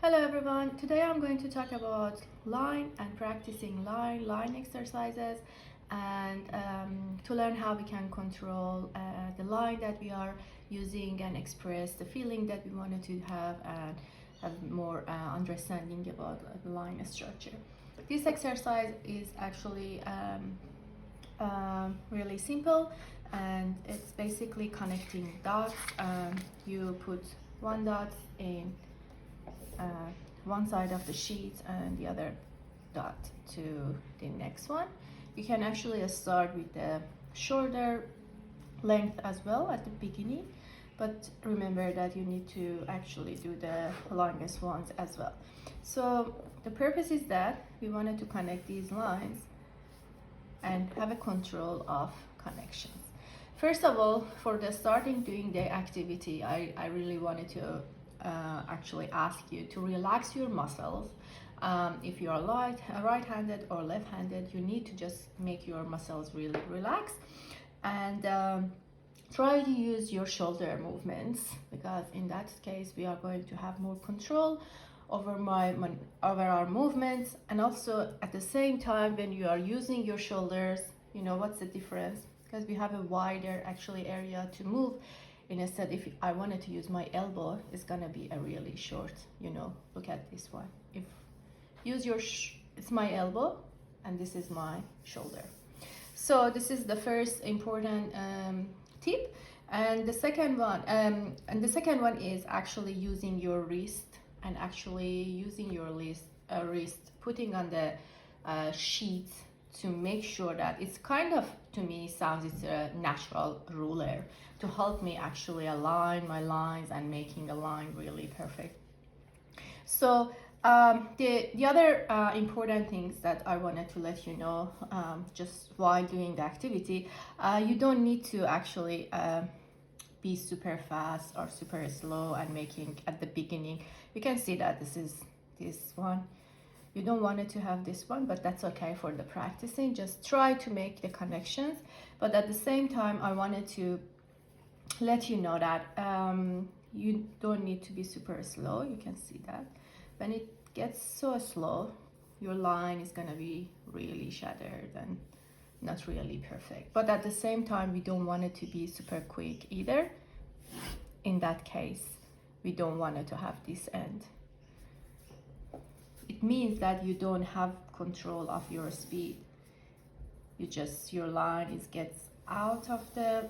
Hello everyone, today I'm going to talk about line and practicing line exercises and to learn how we can control the line that we are using and express the feeling that we wanted to have and have more understanding about the line structure. This exercise is actually really simple and it's basically connecting dots. You put one dot in uh, one side of the sheet and the other dot to the next one. You can actually start with the shoulder length as well at the beginning, but remember that you need to actually do the longest ones as well. So the purpose is that we wanted to connect these lines and have a control of connections. First of all, for the starting doing the activity, I really wanted to actually ask you to relax your muscles. If you are right-handed or left-handed, you need to just make your muscles really relax and try to use your shoulder movements, because in that case we are going to have more control over our movements. And also at the same time, when you are using your shoulders, you know what's the difference, because we have a wider actually area to move. Instead, if I wanted to use my elbow, it's gonna be a really short, look at this one. If use your it's my elbow and this is my shoulder. So this is the first important tip. And the second one is actually using your wrist and actually using your wrist, putting on the sheet to make sure that it's kind of, to me, sounds it's a natural ruler to help me actually align my lines and making a line really perfect. So the other important things that I wanted to let you know just while doing the activity, you don't need to actually be super fast or super slow and making at the beginning. You can see that this is this one. You don't want it to have this one, but that's okay for the practicing. Just try to make the connections. But at the same time, I wanted to let you know that you don't need to be super slow. You can see that when it gets so slow, your line is gonna be really shattered and not really perfect. But at the same time, we don't want it to be super quick either. In that case, we don't want it to have this end. It means that you don't have control of your speed. Your line gets out of the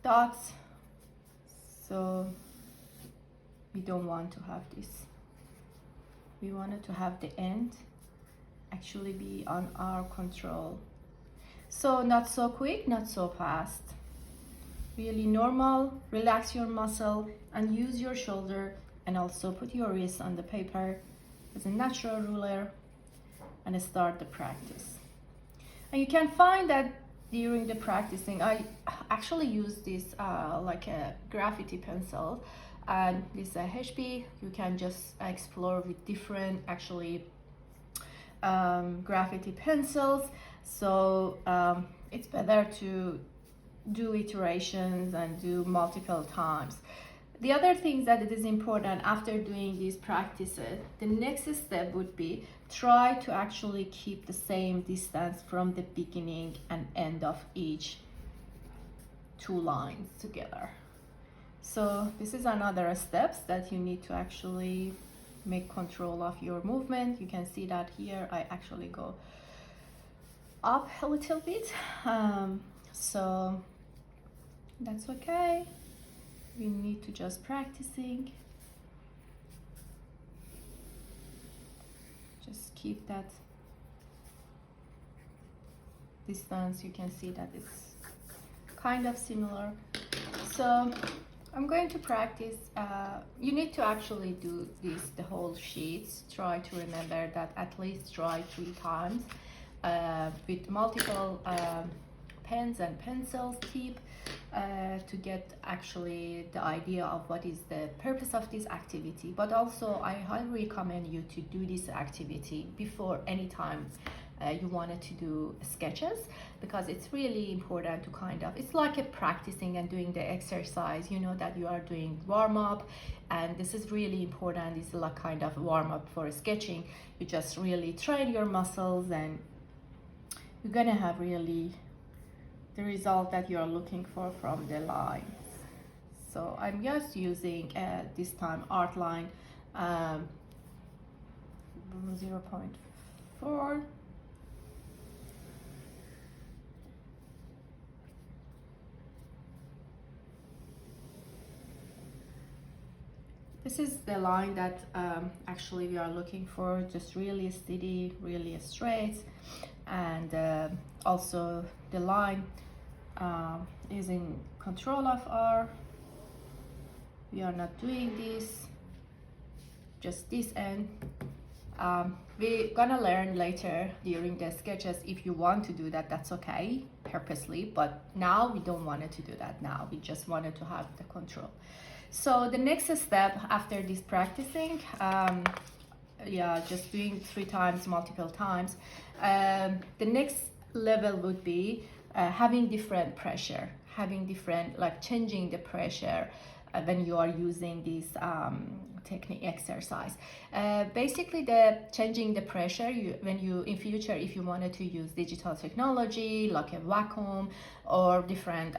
dots. So we don't want to have this. We wanted to have the end actually be on our control. So not so quick, not so fast. Really normal. Relax your muscle and use your shoulder, and also put your wrist on the paper as a natural ruler and start the practice. And you can find that during the practicing, I actually use this like a graffiti pencil, and this HB. You can just explore with different actually graffiti pencils. So it's better to do iterations and do multiple times. The other things that it is important after doing these practices, the next step would be try to actually keep the same distance from the beginning and end of each two lines together. So this is another steps that you need to actually make control of your movement. You can see that here I actually go up a little bit, so that's okay. We need to just practicing. Just keep that distance. You can see that it's kind of similar. So I'm going to practice. You need to actually do this the whole sheets. Try to remember that at least try 3 times with multiple pens and pencils, tip, to get actually the idea of what is the purpose of this activity. But also I highly recommend you to do this activity before any time you wanted to do sketches, because it's really important to kind of, it's like a practicing and doing the exercise, you know, that you are doing warm up, and this is really important. It's like kind of warm up for sketching. You just really train your muscles, and you're gonna have really the result that you're looking for from the lines. So I'm just using this time art line 0.4. This is the line that actually we are looking for, just really steady, really straight, and also the line is in control of our, we are not doing this, just this end. We're gonna learn later during the sketches, if you want to do that, that's okay, purposely, but now we don't want it to do that. Now we just wanted to have the control. So the next step after this practicing, just doing 3 times, multiple times, the next level would be having different pressure, having different, like changing the pressure when you are using this technique exercise. Basically, the changing the pressure, when you in future, if you wanted to use digital technology like a vacuum or different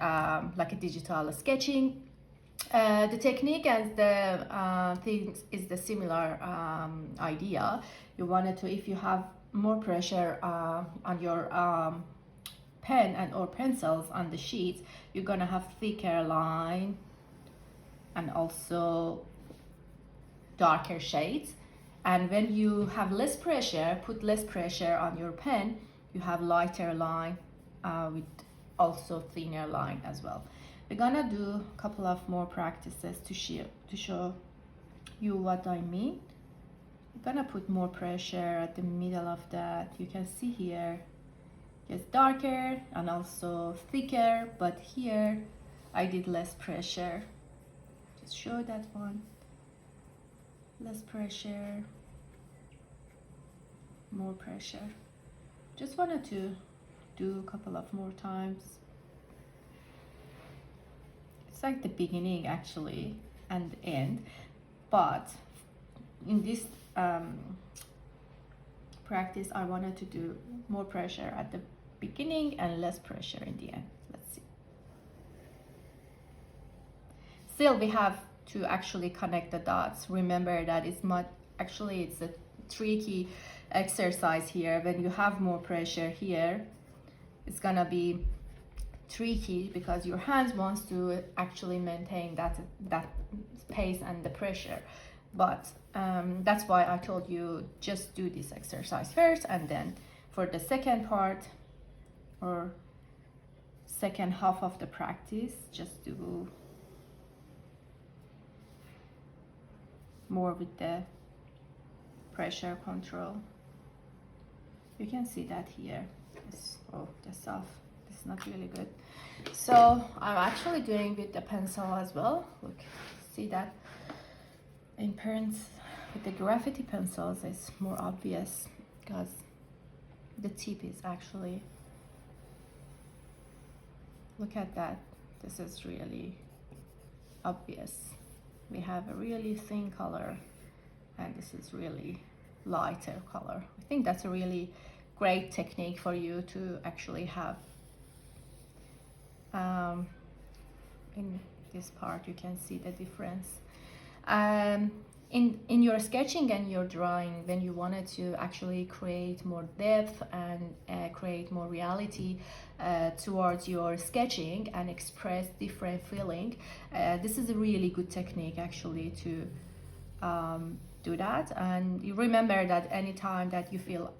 like a digital sketching, the technique and the things is the similar idea. You wanted to, if you have more pressure on your pen and or pencils on the sheets, you're gonna have thicker line and also darker shades. And when you have less pressure, put less pressure on your pen, you have lighter line with also thinner line as well. We're gonna do a couple of more practices to show you what I mean. I'm gonna put more pressure at the middle of that. You can see here it's darker and also thicker, but here I did less pressure. Just show that one. Less pressure, more pressure. Just wanted to do a couple of more times. It's like the beginning actually and the end, but in this practice I wanted to do more pressure at the beginning and less pressure in the end. Let's see. Still we have to actually connect the dots. Remember that it's a tricky exercise here. When you have more pressure here, it's gonna be tricky because your hands wants to actually maintain that pace and the pressure. But that's why I told you just do this exercise first, and then for the second part or second half of the practice, just do more with the pressure control. You can see that here. That's off. It's not really good. So I'm actually doing with the pencil as well. Look, see that in pens with the graffiti pencils it's more obvious because the tip is actually, look at that. This is really obvious. We have a really thin color and this is really lighter color. I think that's a really great technique for you to actually have. In this part you can see the difference. In your sketching and your drawing, when you wanted to actually create more depth and create more reality towards your sketching and express different feeling, this is a really good technique actually to do that. And you remember that anytime that you feel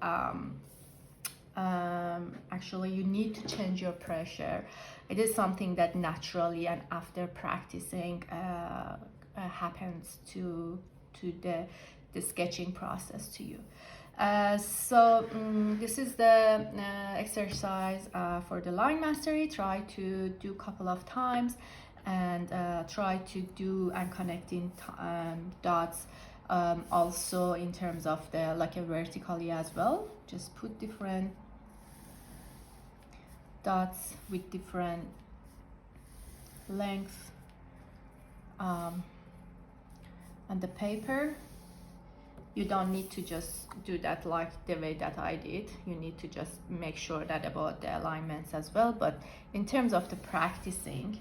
actually you need to change your pressure, it is something that naturally and after practicing happens to the sketching process to you. This is the exercise for the line mastery. Try to do a couple of times and try to do and connecting dots Also in terms of the like a vertically as well, just put different dots with different length on the paper. You don't need to just do that like the way that I did. You need to just make sure that about the alignments as well. But in terms of the practicing,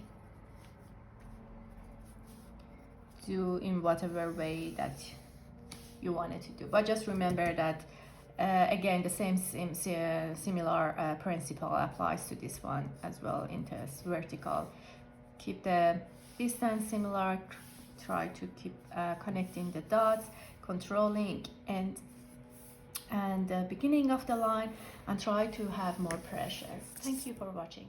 do in whatever way that you wanted to do. But just remember that again, the same similar principle applies to this one as well in this vertical. Keep the distance similar, try to keep connecting the dots, controlling and the beginning of the line, and try to have more pressure. Thank you for watching.